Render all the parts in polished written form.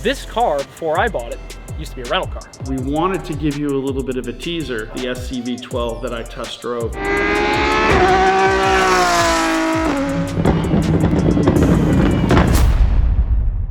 This car, before I bought it, used to be a rental car. We wanted to give you a little bit of a teaser, the SCV12 that I test drove.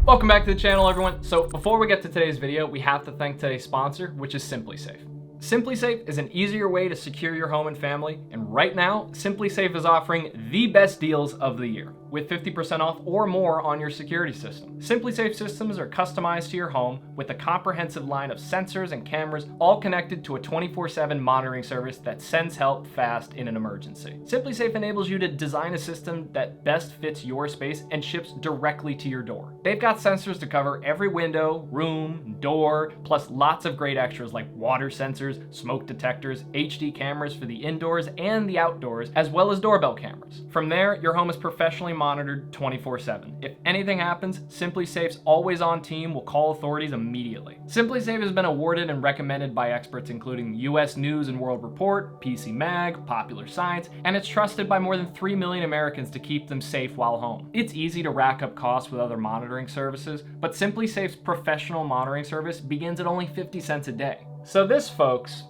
Welcome back to the channel, everyone. So before we get to today's video, we have to thank today's sponsor, which is SimpliSafe. SimpliSafe is an easier way to secure your home and family, and right now, SimpliSafe is offering the best deals of the year, with 50% off or more on your security system. SimpliSafe systems are customized to your home with a comprehensive line of sensors and cameras, all connected to a 24/7 monitoring service that sends help fast in an emergency. SimpliSafe enables you to design a system that best fits your space and ships directly to your door. They've got sensors to cover every window, room, door, plus lots of great extras like water sensors, smoke detectors, HD cameras for the indoors and the outdoors, as well as doorbell cameras. From there, your home is professionally monitored 24/7. If anything happens, SimpliSafe's always-on team will call authorities immediately. SimpliSafe has been awarded and recommended by experts including US News and World Report, PC Mag, Popular Science, and it's trusted by more than 3 million Americans to keep them safe while home. It's easy to rack up costs with other monitoring services, but SimpliSafe's professional monitoring service begins at only 50 cents a day. So this, folks,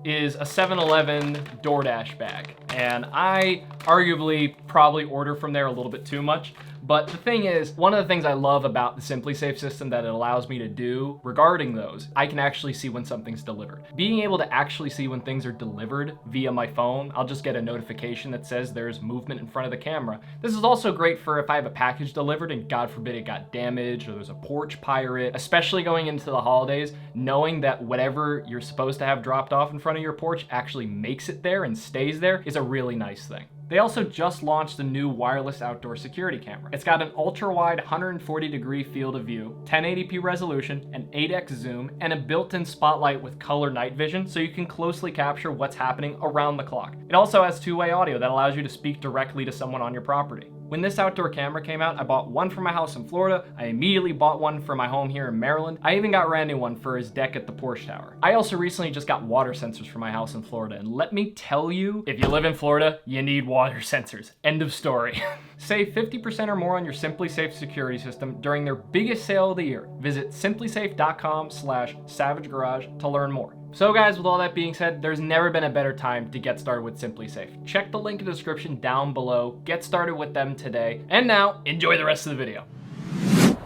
is a 7-Eleven DoorDash bag, and I arguably probably order from there a little bit too much. But the thing is, one of the things I love about the SimpliSafe system that it allows me to do regarding those, I can actually see when something's delivered. Being able to actually see when things are delivered via my phone, I'll just get a notification that says there's movement in front of the camera. This is also great for if I have a package delivered and God forbid it got damaged or there's a porch pirate, especially going into the holidays, knowing that whatever you're supposed to have dropped off in front of your porch actually makes it there and stays there is a really nice thing. They also just launched a new wireless outdoor security camera. It's got an ultra-wide 140-degree field of view, 1080p resolution, an 8x zoom, and a built-in spotlight with color night vision so you can closely capture what's happening around the clock. It also has two-way audio that allows you to speak directly to someone on your property. When this outdoor camera came out, I bought one for my house in Florida. I immediately bought one for my home here in Maryland. I even got Randy one for his deck at the Porsche Tower. I also recently just got water sensors for my house in Florida, and let me tell you, if you live in Florida, you need water sensors. End of story. Save 50% or more on your SimpliSafe security system during their biggest sale of the year. Visit simplisafe.com/savagegarage to learn more. So guys, with all that being said, there's never been a better time to get started with SimpliSafe. Check the link in the description down below, get started with them today, and now, enjoy the rest of the video.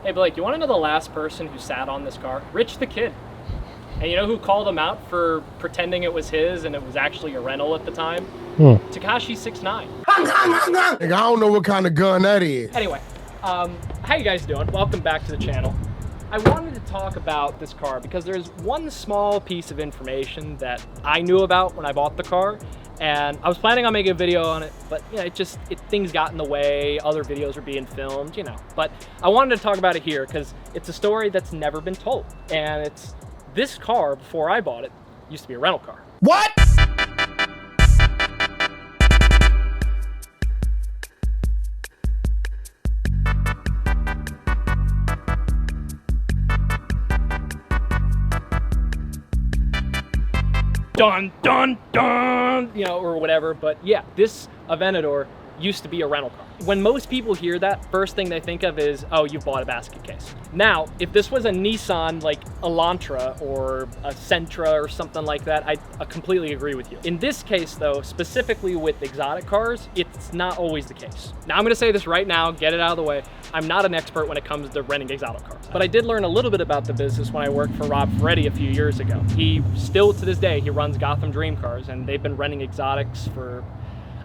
Hey Blake, you wanna know the last person who sat on this car? Rich the Kid. And you know who called him out for pretending it was his and it was actually a rental at the time? Tekashi 6ix9ine. I don't know what kind of gun that is. Anyway, how you guys doing? Welcome back to the channel. I wanted to talk about this car because there's one small piece of information that I knew about when I bought the car, and I was planning on making a video on it, but you know, things got in the way, other videos were being filmed, you know. But I wanted to talk about it here because it's a story that's never been told, and it's this car, before I bought it, used to be a rental car. What? Dun, dun, dun, you know, or whatever. But yeah, this Aventador used to be a rental car. When most people hear that, first thing they think of is, oh, you bought a basket case. Now, if this was a Nissan like Elantra or a Sentra or something like that, I completely agree with you. In this case though, specifically with exotic cars, it's not always the case. Now I'm gonna say this right now, get it out of the way. I'm not an expert when it comes to renting exotic cars, but I did learn a little bit about the business when I worked for Rob Ferretti a few years ago. He still to this day, he runs Gotham Dream Cars, and they've been renting exotics for,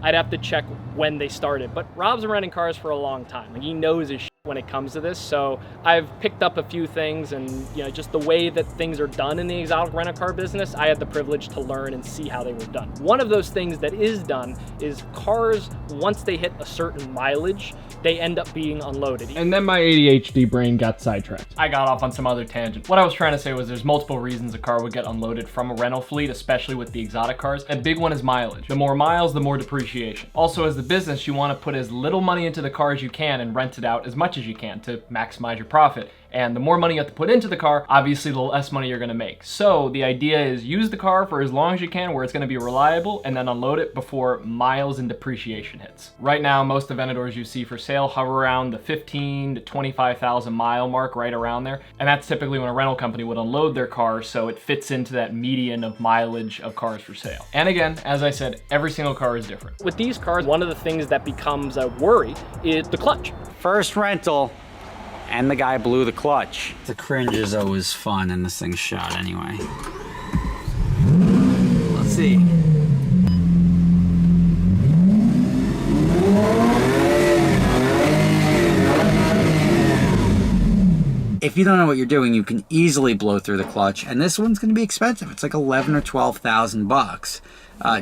I'd have to check when they started, but Rob's been renting cars for a long time, and he knows his shit when it comes to this. So I've picked up a few things, and you know, just the way that things are done in the exotic rental car business, I had the privilege to learn and see how they were done. One of those things that is done is cars, once they hit a certain mileage, they end up being unloaded. And then my ADHD brain got sidetracked. I got off on some other tangent. What I was trying to say was there's multiple reasons a car would get unloaded from a rental fleet, especially with the exotic cars. A big one is mileage. The more miles, the more depreciation. Also, as the business, you want to put as little money into the car as you can and rent it out as much as you can to maximize your profit. And the more money you have to put into the car, obviously the less money you're gonna make. So the idea is use the car for as long as you can where it's gonna be reliable, and then unload it before miles and depreciation hits. Right now, most Aventadors you see for sale hover around the 15 to 25,000 mile mark, right around there. And that's typically when a rental company would unload their car, so it fits into that median of mileage of cars for sale. And again, as I said, every single car is different. With these cars, one of the things that becomes a worry is the clutch. First rental, and the guy blew the clutch. The cringe is always fun and this thing's shot anyway. Let's see. If you don't know what you're doing, you can easily blow through the clutch, and this one's going to be expensive. It's like 11 or 12,000 bucks.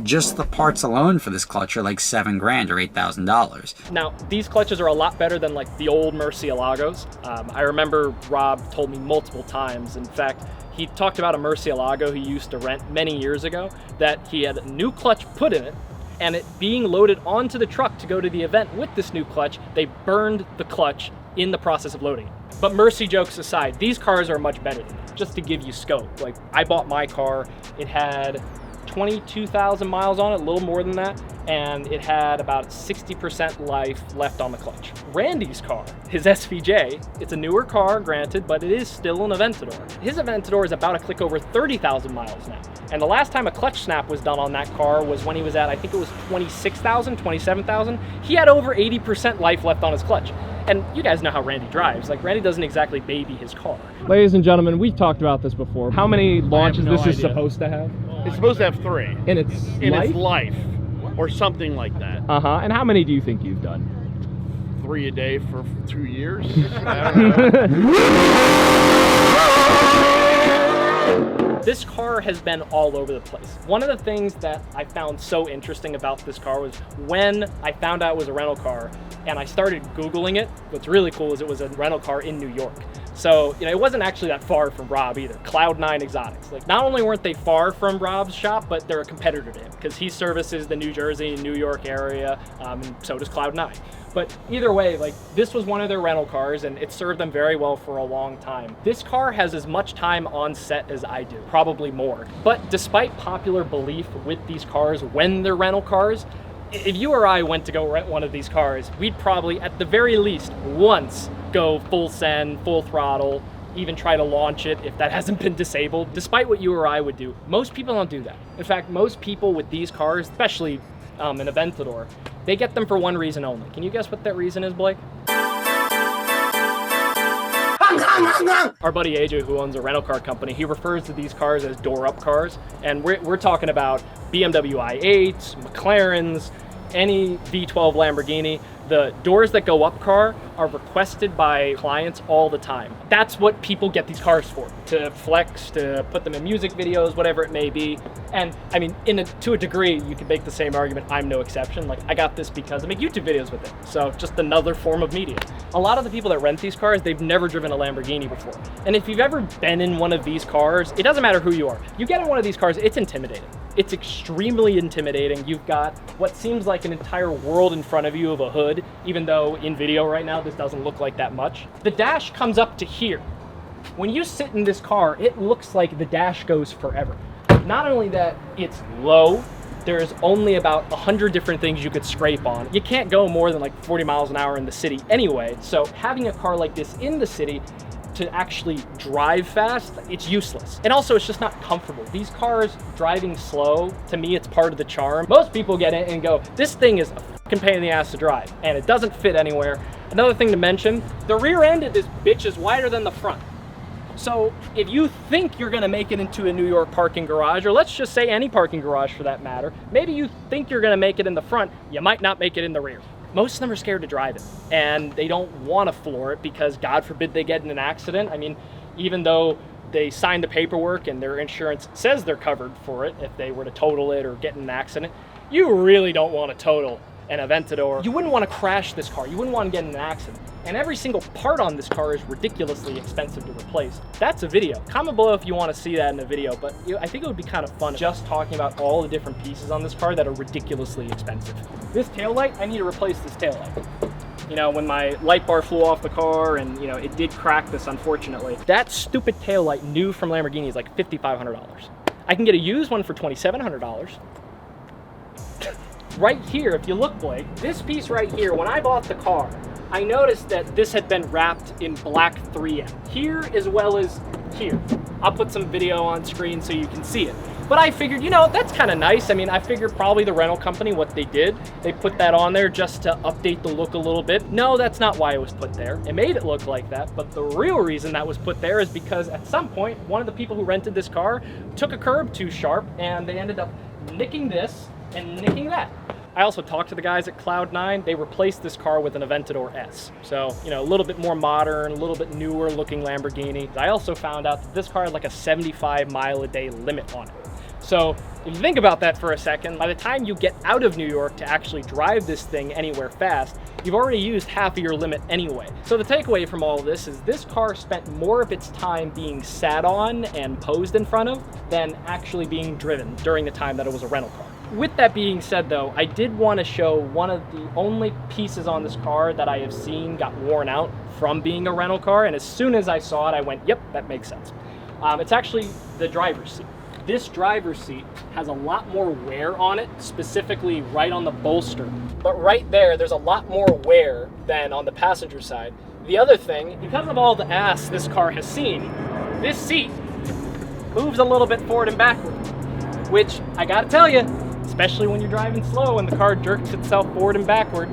Just the parts alone for this clutch are like $7 grand or $8,000. Now, these clutches are a lot better than like the old Murcielagos. I remember Rob told me multiple times. In fact, he talked about a Murcielago he used to rent many years ago, that he had a new clutch put in it, and it being loaded onto the truck to go to the event with this new clutch, they burned the clutch in the process of loading it. But Mercy jokes aside, these cars are much better than that. Just to give you scope, like I bought my car, it had 22,000 miles on it, a little more than that, and it had about 60% life left on the clutch. Randy's car, his SVJ, it's a newer car, granted, but it is still an Aventador. His Aventador is about a click over 30,000 miles now. And the last time a clutch snap was done on that car was when he was at, I think it was 26,000, 27,000. He had over 80% life left on his clutch. And you guys know how Randy drives. Like, Randy doesn't exactly baby his car. Ladies and gentlemen, we've talked about this before. How many launches this is supposed to have? It's supposed to have 3. In its life? Or something like that. Uh-huh. And how many do you think you've done? 3 a day for 2 years. This car has been all over the place. One of the things that I found so interesting about this car was when I found out it was a rental car and I started Googling it. What's really cool is it was a rental car in New York. So, you know, it wasn't actually that far from Rob either. Cloud9 Exotics. Like, not only weren't they far from Rob's shop, but they're a competitor to him because he services the New Jersey and New York area, and so does Cloud9. But either way, like, this was one of their rental cars and it served them very well for a long time. This car has as much time on set as I do, probably more. But despite popular belief with these cars when they're rental cars, if you or I went to go rent one of these cars, we'd probably, at the very least, once go full send, full throttle, even try to launch it if that hasn't been disabled. Despite what you or I would do, most people don't do that. In fact, most people with these cars, especially an Aventador, they get them for one reason only. Can you guess what that reason is, Blake? Our buddy AJ, who owns a rental car company, he refers to these cars as door-up cars, and we're talking about BMW i8s, McLarens, any V12 Lamborghini. The doors that go up car are requested by clients all the time. That's what people get these cars for, to flex, to put them in music videos, whatever it may be. And I mean, to a degree, you can make the same argument. I'm no exception. Like, I got this because I make YouTube videos with it. So just another form of media. A lot of the people that rent these cars, they've never driven a Lamborghini before. And if you've ever been in one of these cars, it doesn't matter who you are. You get in one of these cars, it's intimidating. It's extremely intimidating. You've got what seems like an entire world in front of you of a hood, even though in video right now, this doesn't look like that much. The dash comes up to here. When you sit in this car, it looks like the dash goes forever. Not only that, it's low. There's only about 100 different things you could scrape on. You can't go more than like 40 miles an hour in the city anyway. So having a car like this in the city to actually drive fast, it's useless. And also, it's just not comfortable. These cars driving slow, to me, it's part of the charm. Most people get in and go, this thing is a fucking pain in the ass to drive, and it doesn't fit anywhere. Another thing to mention, the rear end of this bitch is wider than the front. So if you think you're gonna make it into a New York parking garage, or let's just say any parking garage for that matter, maybe you think you're gonna make it in the front, you might not make it in the rear. Most of them are scared to drive it, and they don't want to floor it because God forbid they get in an accident. I mean, even though they signed the paperwork and their insurance says they're covered for it if they were to total it or get in an accident, you really don't want to total an Aventador. You wouldn't want to crash this car. You wouldn't want to get in an accident. And every single part on this car is ridiculously expensive to replace. That's a video. Comment below if you want to see that in a video, but I think it would be kind of fun just talking about all the different pieces on this car that are ridiculously expensive. This taillight, I need to replace this taillight. you know, when my light bar flew off the car and, you know, it did crack this, unfortunately. That stupid taillight new from Lamborghini is like $5,500. I can get a used one for $2,700. Right here, if you look, Blake, this piece right here, when I bought the car, I noticed that this had been wrapped in black 3M, here as well as here. I'll put some video on screen so you can see it. But I figured, you know, that's kind of nice. I mean, I figured probably the rental company, what they did, they put that on there just to update the look a little bit. No, that's not why it was put there. It made it look like that, but the real reason that was put there is because at some point, one of the people who rented this car took a curb too sharp and they ended up nicking this and nicking that. I also talked to the guys at Cloud9. They replaced this car with an Aventador S. So, you know, a little bit more modern, a little bit newer looking Lamborghini. I also found out that this car had like a 75 mile a day limit on it. So if you think about that for a second, by the time you get out of New York to actually drive this thing anywhere fast, you've already used half of your limit anyway. So the takeaway from all of this is this car spent more of its time being sat on and posed in front of than actually being driven during the time that it was a rental car. With that being said though, I did want to show one of the only pieces on this car that I have seen got worn out from being a rental car, and as soon as I saw it, I went, yep, that makes sense. It's actually the driver's seat. This driver's seat has a lot more wear on it, specifically right on the bolster. But right there's a lot more wear than on the passenger side. The other thing, because of all the ass this car has seen, this seat moves a little bit forward and backward, which I gotta tell you, especially when you're driving slow and the car jerks itself forward and backward,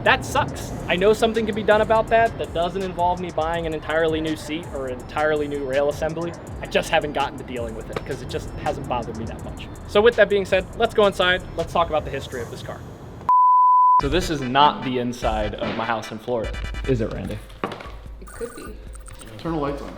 that sucks. I know something can be done about that doesn't involve me buying an entirely new seat or an entirely new rail assembly. I just haven't gotten to dealing with it because it just hasn't bothered me that much. So with that being said, let's go inside. Let's talk about the history of this car. So this is not the inside of my house in Florida, is it, Randy? It could be. Turn the lights on.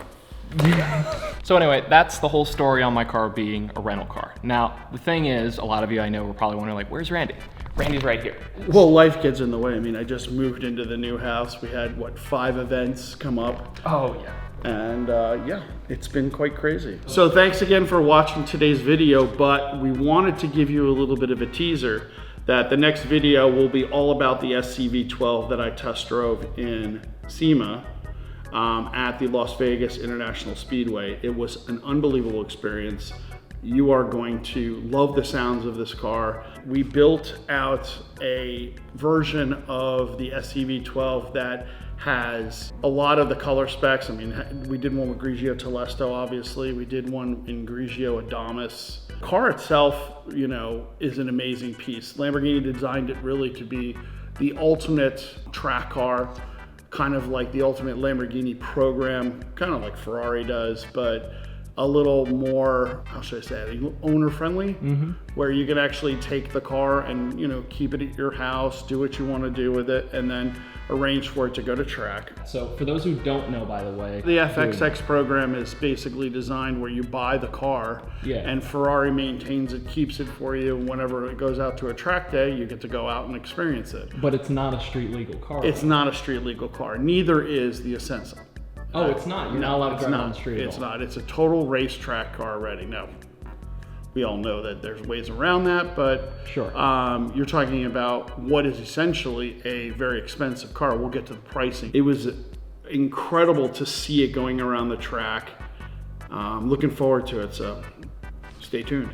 So anyway, that's the whole story on my car being a rental car. Now, the thing is, a lot of you I know were probably wondering, like, where's Randy? Randy's right here. Well, life gets in the way. I mean, I just moved into the new house. We had, what, 5 events come up. Oh, yeah. And yeah, it's been quite crazy. So thanks again for watching today's video, but we wanted to give you a little bit of a teaser that the next video will be all about the SCV12 that I test drove in SEMA at the Las Vegas International Speedway. It was an unbelievable experience. You are going to love the sounds of this car. We built out a version of the SCV12 that has a lot of the color specs. I mean, we did one with Grigio Telesto, obviously. We did one in Grigio Adamas. The car itself, you know, is an amazing piece. Lamborghini designed it really to be the ultimate track car, kind of like the ultimate Lamborghini program, kind of like Ferrari does, but a little more, how should I say it, owner friendly, where you can actually take the car and, you know, keep it at your house, do what you want to do with it, and then arrange for it to go to track. So for those who don't know, by the way, the FXX program is basically designed where you buy the car and Ferrari maintains it, keeps it for you. Whenever it goes out to a track day, you get to go out and experience it. But it's not a street legal car. It's not a street legal car. Neither is the Ascenso. Oh, it's not? You're not allowed to drive on the street at all? It's not. It's a total racetrack car already. No. We all know that there's ways around that, but sure. You're talking about what is essentially a very expensive car. We'll get to the pricing. It was incredible to see it going around the track. Looking forward to it, so stay tuned.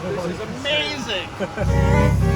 This is amazing!